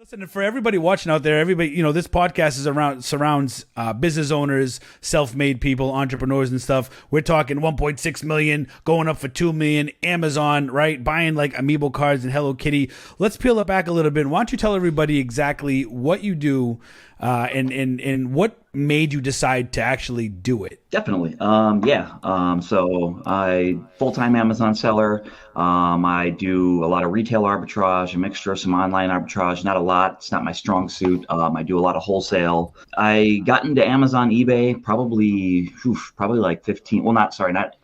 Listen, and for everybody watching out there, everybody, this podcast surrounds business owners, self-made people, entrepreneurs and stuff. We're talking 1.6 million, going up for 2 million, Amazon, right? Buying like Amiibo cards and Hello Kitty. Let's peel it back a little bit. Why don't you tell everybody exactly what you do and what made you decide to actually do it? Definitely. So I full-time Amazon seller. I do a lot of retail arbitrage, a mixture of some online arbitrage, not a lot. It's not my strong suit. I do a lot of wholesale. I got into Amazon, eBay probably like 15. Well, not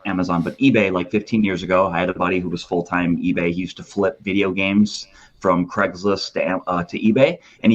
Amazon, but eBay like 15 years ago. I had a buddy who was full-time eBay. He used to flip video games from Craigslist to eBay, and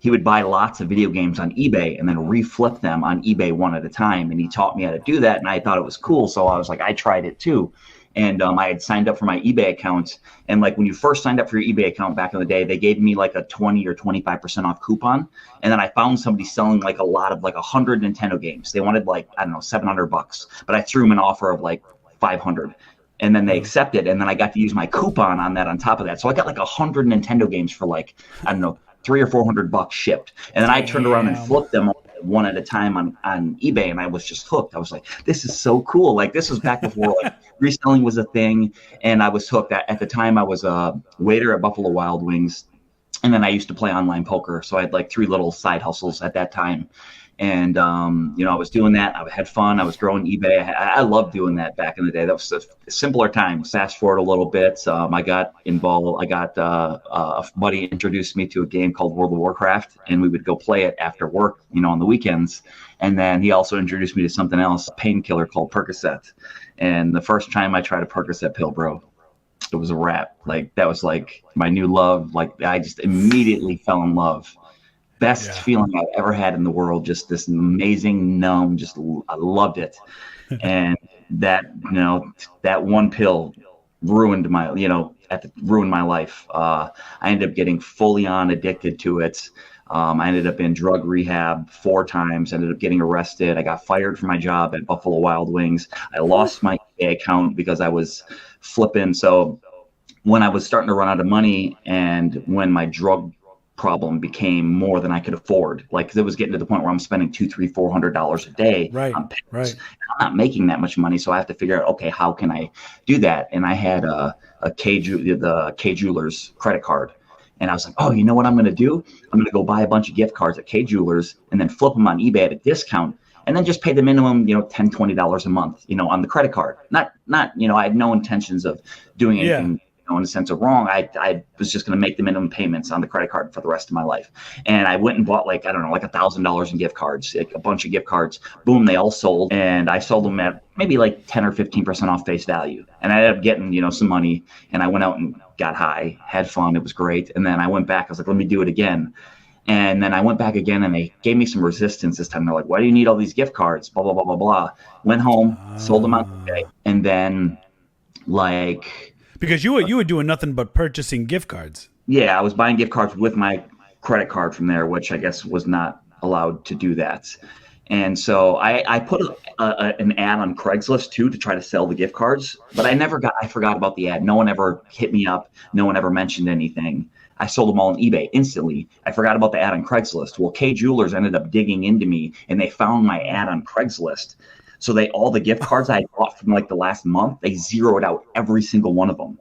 he would buy lots of video games on eBay and then reflip them on eBay one at a time. And he taught me how to do that. And I thought it was cool. So I was like, I tried it too. And I had signed up for my eBay account. And like when you first signed up for your eBay account back in the day, they gave me like a 20 or 25% off coupon. And then I found somebody selling like a lot of like 100 Nintendo games. They wanted like, I don't know, $700, but I threw them an offer of like 500. And then they accepted. And then I got to use my coupon on that on top of that. So I got like 100 Nintendo games for like, I don't know, $300 or $400 shipped. And then I turned around and flipped them one at a time on eBay, and I was just hooked. I was like, this is so cool. Like, this was back before like reselling was a thing, and I was hooked. At the time, I was a waiter at Buffalo Wild Wings, and then I used to play online poker. So I had like 3 little side hustles at that time. And, I was doing that. I had fun. I was growing eBay. I loved doing that back in the day. That was a simpler time. Fast forward a little bit. I got involved. A buddy introduced me to a game called World of Warcraft, and we would go play it after work, on the weekends. And then he also introduced me to something else, a painkiller called Percocet. And the first time I tried a Percocet pill, bro, it was a wrap. Like, that was like my new love. Like, I just immediately fell in love. Best feeling I've ever had in the world. Just this amazing numb. I loved it. And that, that one pill ruined my life. I ended up getting fully on addicted to it. I ended up in drug rehab 4 times, ended up getting arrested. I got fired from my job at Buffalo Wild Wings. I lost my account because I was flipping. So when I was starting to run out of money and when my drug problem became more than I could afford, like, 'cause it was getting to the point where I'm spending $200, $300, $400 a day on pills. Right. I'm not making that much money, so I have to figure out, okay, how can I do that? And I had the K Jewelers credit card, and I was like, oh, you know what I'm going to do? I'm going to go buy a bunch of gift cards at K Jewelers and then flip them on eBay at a discount, and then just pay the minimum, $10, $20 a month, on the credit card. Not, I had no intentions of doing anything. In a sense of wrong. I was just going to make the minimum payments on the credit card for the rest of my life. And I went and bought like $1,000 in gift cards, like a bunch of gift cards. Boom, they all sold. And I sold them at maybe like 10 or 15% off face value. And I ended up getting, some money, and I went out and got high, had fun. It was great. And then I went back. I was like, let me do it again. And then I went back again, and they gave me some resistance this time. They're like, why do you need all these gift cards? Blah, blah, blah, blah, blah. Went home, sold them on eBay. And then because you were doing nothing but purchasing gift cards. Yeah, I was buying gift cards with my credit card from there, which I guess was not allowed to do that. And so I put an ad on Craigslist too to try to sell the gift cards, but I forgot about the ad. No one ever hit me up. No one ever mentioned anything. I sold them all on eBay instantly. I forgot about the ad on Craigslist. Well, K Jewelers ended up digging into me, and they found my ad on Craigslist. So all the gift cards I bought from like the last month, they zeroed out every single one of them.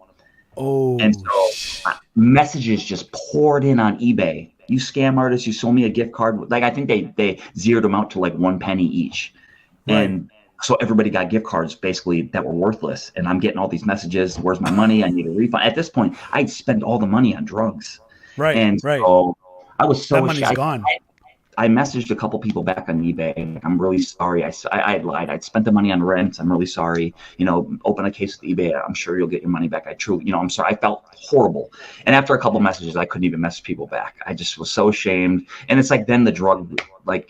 Oh, and so messages just poured in on eBay. You scam artist, you sold me a gift card. Like, I think they zeroed them out to like 1 penny each. Right. And so everybody got gift cards basically that were worthless. And I'm getting all these messages. Where's my money? I need a refund. At this point, I'd spent all the money on drugs. Right. And so I was so that money's gone. I messaged a couple people back on eBay. Like, I'm really sorry. I lied. I'd spent the money on rent. I'm really sorry. Open a case with eBay. I'm sure you'll get your money back. I'm sorry. I felt horrible. And after a couple messages, I couldn't even message people back. I just was so ashamed. And it's like, then the drug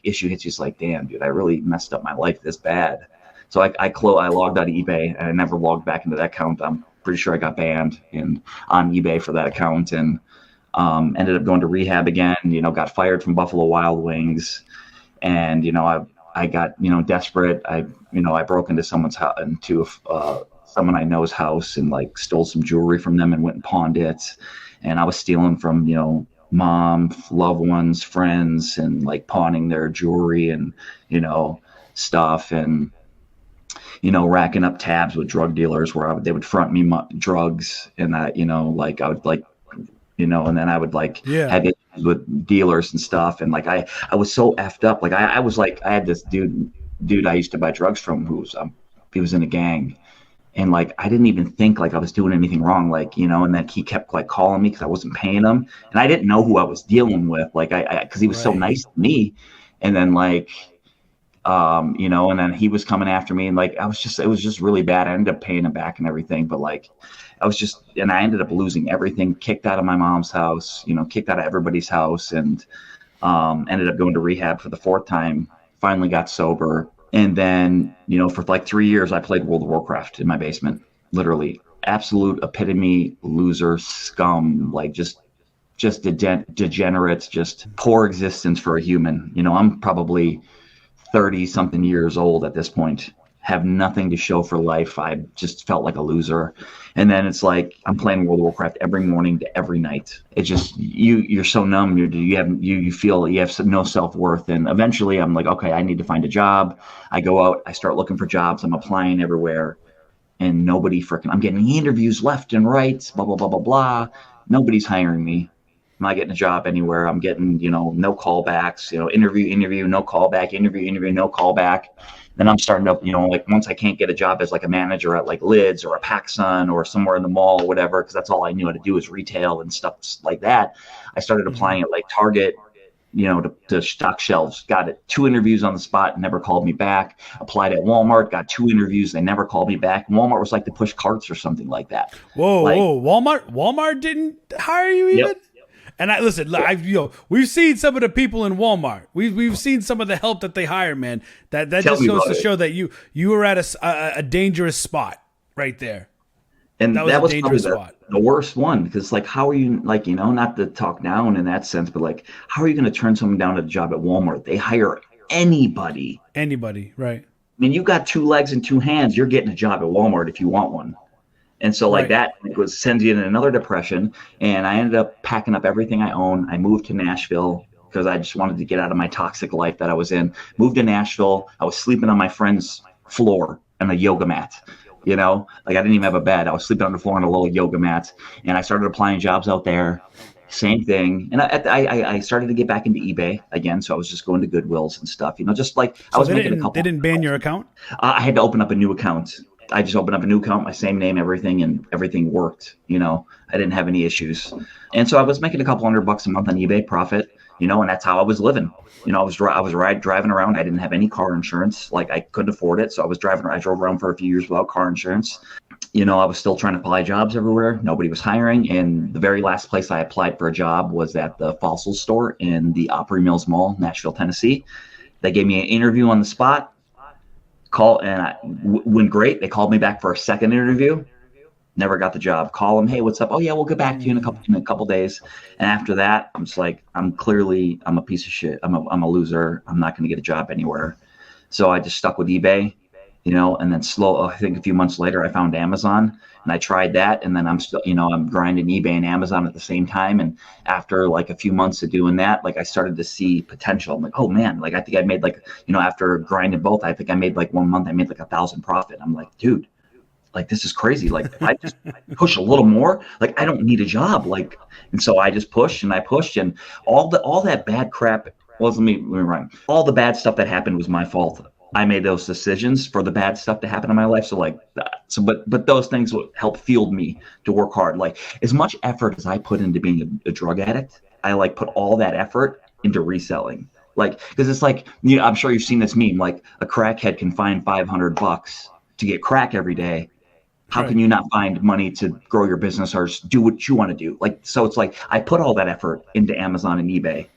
issue hits you. It's like, damn, dude, I really messed up my life this bad. So I logged out of eBay, and I never logged back into that account. I'm pretty sure I got banned on eBay for that account. And ended up going to rehab again, got fired from Buffalo Wild Wings. And, I got, desperate. I broke into someone I know's house and like stole some jewelry from them and went and pawned it. And I was stealing from, mom, loved ones, friends, and like pawning their jewelry and, stuff, and, racking up tabs with drug dealers where they would front me drugs, and that, like I would like, and then I would like Yeah. have issues with dealers and stuff. And like, I was so effed up. Like I was like, I had this dude I used to buy drugs from he was in a gang. And like, I didn't even think like I was doing anything wrong, like, and then he kept like calling me because I wasn't paying him. And I didn't know who I was dealing with. Like cause he was so nice to me. And then like, and then he was coming after me, and like, it was just really bad. I ended up paying him back and everything. But like, and I ended up losing everything, kicked out of my mom's house, kicked out of everybody's house, and ended up going to rehab for the 4th time, finally got sober. And then, for like 3 years, I played World of Warcraft in my basement, literally absolute epitome loser scum, like just degenerates, just poor existence for a human. I'm probably 30 something years old at this point, have nothing to show for life. I just felt like a loser. And then it's like, I'm playing World of Warcraft every morning to every night. It's just, you're so numb. You feel you have no self-worth. And eventually I'm like, okay, I need to find a job. I go out, I start looking for jobs. I'm applying everywhere, and I'm getting interviews left and right, blah, blah, blah, blah, blah. Nobody's hiring me. I'm not getting a job anywhere. I'm getting, no callbacks, interview, no callback, interview, no callback. Then I'm starting to, like, once I can't get a job as like a manager at like Lids or a PacSun or somewhere in the mall or whatever, because that's all I knew how to do is retail and stuff like that. I started applying at like Target, to stock shelves. Got it. 2 interviews on the spot, never called me back. Applied at Walmart, got 2 interviews, they never called me back. Walmart was like to push carts or something like that. Whoa. Walmart didn't hire you even? Yep. And listen, we've seen some of the people in Walmart. We've seen some of the help that they hire, man. That just goes to show that you were at a dangerous spot right there. And that was a dangerous spot. The worst one, because like, how are you, like, not to talk down in that sense, but like, how are you going to turn someone down at a job at Walmart? They hire anybody. Anybody, right? I mean, you got 2 legs and 2 hands. You're getting a job at Walmart if you want one. And so like that sends you in another depression. And I ended up packing up everything I own. I moved to Nashville because I just wanted to get out of my toxic life that I was in. Moved to Nashville. I was sleeping on my friend's floor on a yoga mat. Like I didn't even have a bed. I was sleeping on the floor on a little yoga mat. And I started applying jobs out there. Same thing. And I started to get back into eBay again. So I was just going to Goodwills and stuff, just like I was making a couple. They didn't ban your account? I had to open up a new account. I just opened up a new account, my same name, everything, and everything worked. I didn't have any issues. And so I was making a couple $100 a month on eBay profit, and that's how I was living. I was driving around. I didn't have any car insurance. Like I couldn't afford it. So I drove around for a few years without car insurance. I was still trying to apply jobs everywhere. Nobody was hiring. And the very last place I applied for a job was at the Fossil store in the Opry Mills Mall, Nashville, Tennessee. They gave me an interview on the spot. Went great. They called me back for a second interview. Never got the job. Call them, hey, what's up? Oh yeah, we'll get back to you in a couple days. And after that, I'm just like, I'm a piece of shit. I'm a loser. I'm not going to get a job anywhere. So I just stuck with eBay, and then I think a few months later, I found Amazon, and I tried that. And then I'm still, I'm grinding eBay and Amazon at the same time. And after like a few months of doing that, like I started to see potential. I'm like, oh man, like I think I made like, after grinding both, I think I made like 1 month, I made like 1,000 profit. I'm like, dude, like this is crazy. Like if I just push a little more, like I don't need a job. Like, and so I just pushed and all that bad crap. Well, let me rhyme. All the bad stuff that happened was my fault. I made those decisions for the bad stuff to happen in my life. So like, but those things would help fueled me to work hard. Like as much effort as I put into being a drug addict, I like put all that effort into reselling. Like, cause it's like, I'm sure you've seen this meme, like a crackhead can find $500 to get crack every day. How can you not find money to grow your business or do what you want to do? Like, so it's like, I put all that effort into Amazon and eBay.